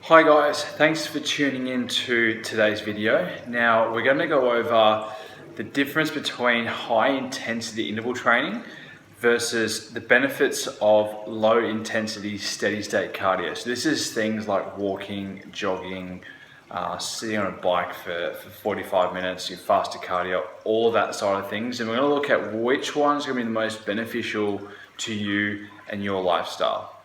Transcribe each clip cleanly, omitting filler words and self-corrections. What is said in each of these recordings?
Hi guys, thanks for tuning in to today's video. Now we're going to go over the difference between high intensity interval training versus the benefits of low intensity steady state cardio. So this is things like walking, jogging, sitting on a bike for 45 minutes, your faster cardio, all that side of things. And we're going to look at which one's going to be the most beneficial to you and your lifestyle.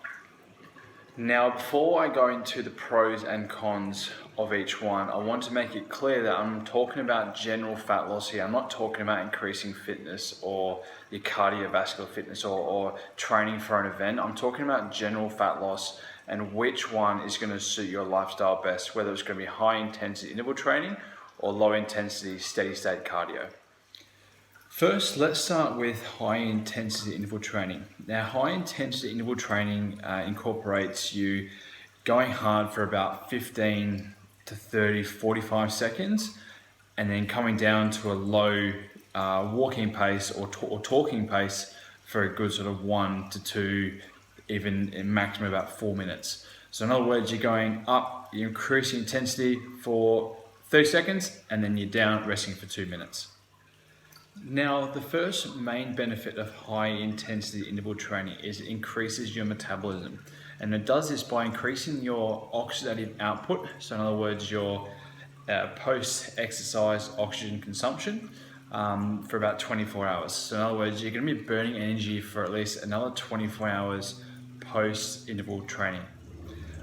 Now, before I go into the pros and cons of each one, I want to make it clear that I'm talking about general fat loss here. I'm not talking about increasing fitness or your cardiovascular fitness or training for an event. I'm talking about general fat loss and which one is going to suit your lifestyle best, whether it's going to be high intensity interval training or low intensity steady state cardio. First, let's start with high intensity interval training. Now, high intensity interval training incorporates you going hard for about 15 to 30, 45 seconds, and then coming down to a low walking pace or talking pace for a good sort of 1 to 2, even in maximum about 4 minutes. So in other words, you're going up, you're increasing intensity for 30 seconds, and then you're down, resting for 2 minutes. Now, the first main benefit of high intensity interval training is it increases your metabolism. And it does this by increasing your oxidative output. So in other words, your post-exercise oxygen consumption for about 24 hours. So in other words, you're going to be burning energy for at least another 24 hours post-interval training.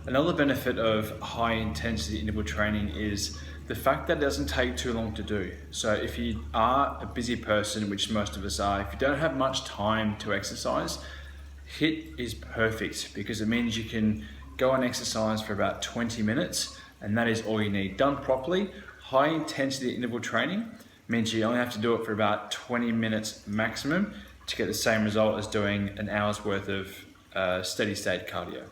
Another benefit of high intensity interval training is the fact that it doesn't take too long to do. So if you are a busy person, which most of us are, if you don't have much time to exercise, HIIT is perfect because it means you can go and exercise for about 20 minutes and that is all you need. Done properly, high intensity interval training means you only have to do it for about 20 minutes maximum to get the same result as doing an hour's worth of steady state cardio.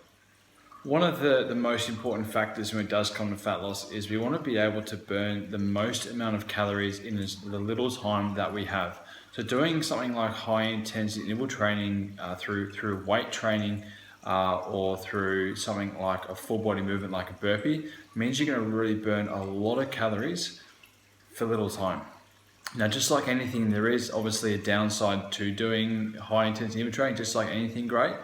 One of the most important factors when it does come to fat loss is we want to be able to burn the most amount of calories in the little time that we have. So doing something like high intensity interval training through weight training or through something like a full body movement like a burpee means you're going to really burn a lot of calories for little time. Now, just like anything, there is obviously a downside to doing high intensity interval training, just like anything great.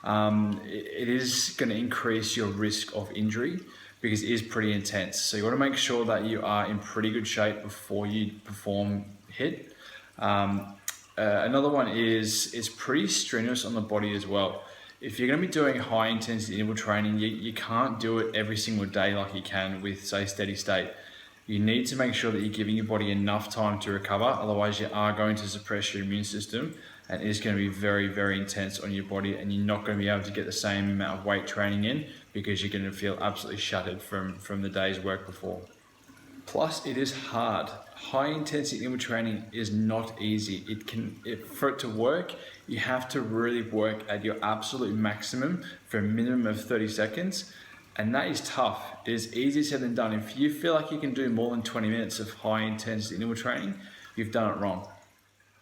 It is going to increase your risk of injury because it is pretty intense. So you want to make sure that you are in pretty good shape before you perform HIIT. Another one is it's pretty strenuous on the body as well. If you're going to be doing high intensity interval training, you can't do it every single day like you can with, say, steady state. You need to make sure that you're giving your body enough time to recover, otherwise you are going to suppress your immune system and it is going to be very, very intense on your body and you're not going to be able to get the same amount of weight training in because you're going to feel absolutely shattered from the day's work before. Plus, it is hard. High intensity interval training is not easy. For it to work, you have to really work at your absolute maximum for a minimum of 30 seconds. And that is tough. It is easier said than done. If you feel like you can do more than 20 minutes of high intensity interval training, you've done it wrong.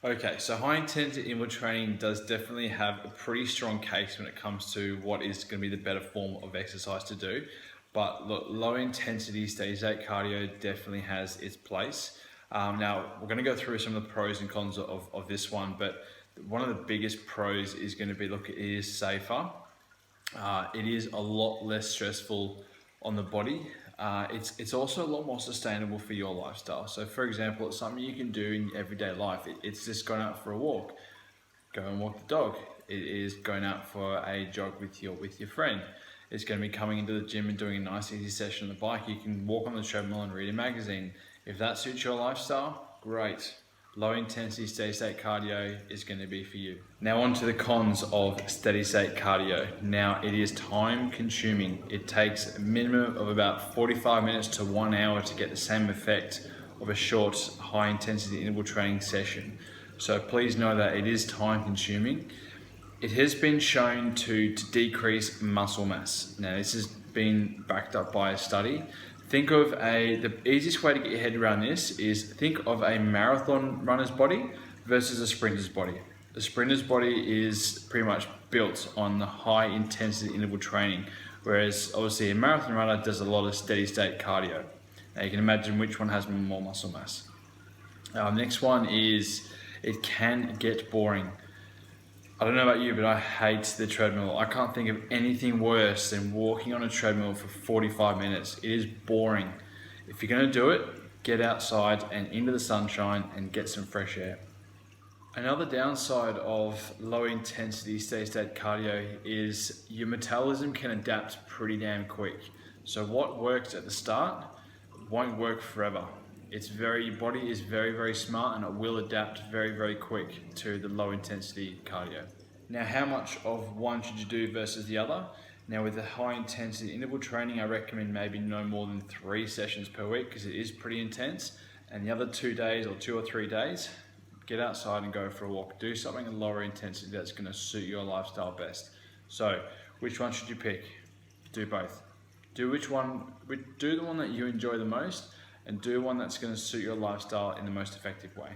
Okay, so high intensity interval training does definitely have a pretty strong case when it comes to what is going to be the better form of exercise to do. But look, low intensity steady state cardio definitely has its place. Now, we're going to go through some of the pros and cons of this one, but one of the biggest pros is going to be, look, it is safer. It is a lot less stressful on the body. It's also a lot more sustainable for your lifestyle. So for example, it's something you can do in everyday life. It's just going out for a walk, go and walk the dog. It is going out for a jog with your friend. It's going to be coming into the gym and doing a nice easy session on the bike. You can walk on the treadmill and read a magazine. If that suits your lifestyle, great. Low intensity steady state cardio is going to be for you. Now on to the cons of steady state cardio. Now, it is time consuming. It takes a minimum of about 45 minutes to 1 hour to get the same effect of a short high intensity interval training session. So please know that it is time consuming. It has been shown to decrease muscle mass. Now, this has been backed up by a study. Think of the easiest way to get your head around this is think of a marathon runner's body versus a sprinter's body. The sprinter's body is pretty much built on the high intensity interval training, Whereas obviously a marathon runner does a lot of steady state cardio. Now you can imagine which one has more muscle mass. Next one is, it can get boring. I don't know about you, but I hate the treadmill. I can't think of anything worse than walking on a treadmill for 45 minutes. It is boring. If you're gonna do it, get outside and into the sunshine and get some fresh air. Another downside of low intensity steady state cardio is your metabolism can adapt pretty damn quick. So what works at the start won't work forever. Your body is very, very smart, and it will adapt very, very quick to the low intensity cardio. Now, how much of one should you do versus the other? Now, with the high intensity interval training, I recommend maybe no more than 3 sessions per week, because it is pretty intense. And the other 2 days or 2 or 3 days, get outside and go for a walk. Do something at lower intensity that's going to suit your lifestyle best. So, which one should you pick? Do both. Do the one that you enjoy the most, and do one that's going to suit your lifestyle in the most effective way.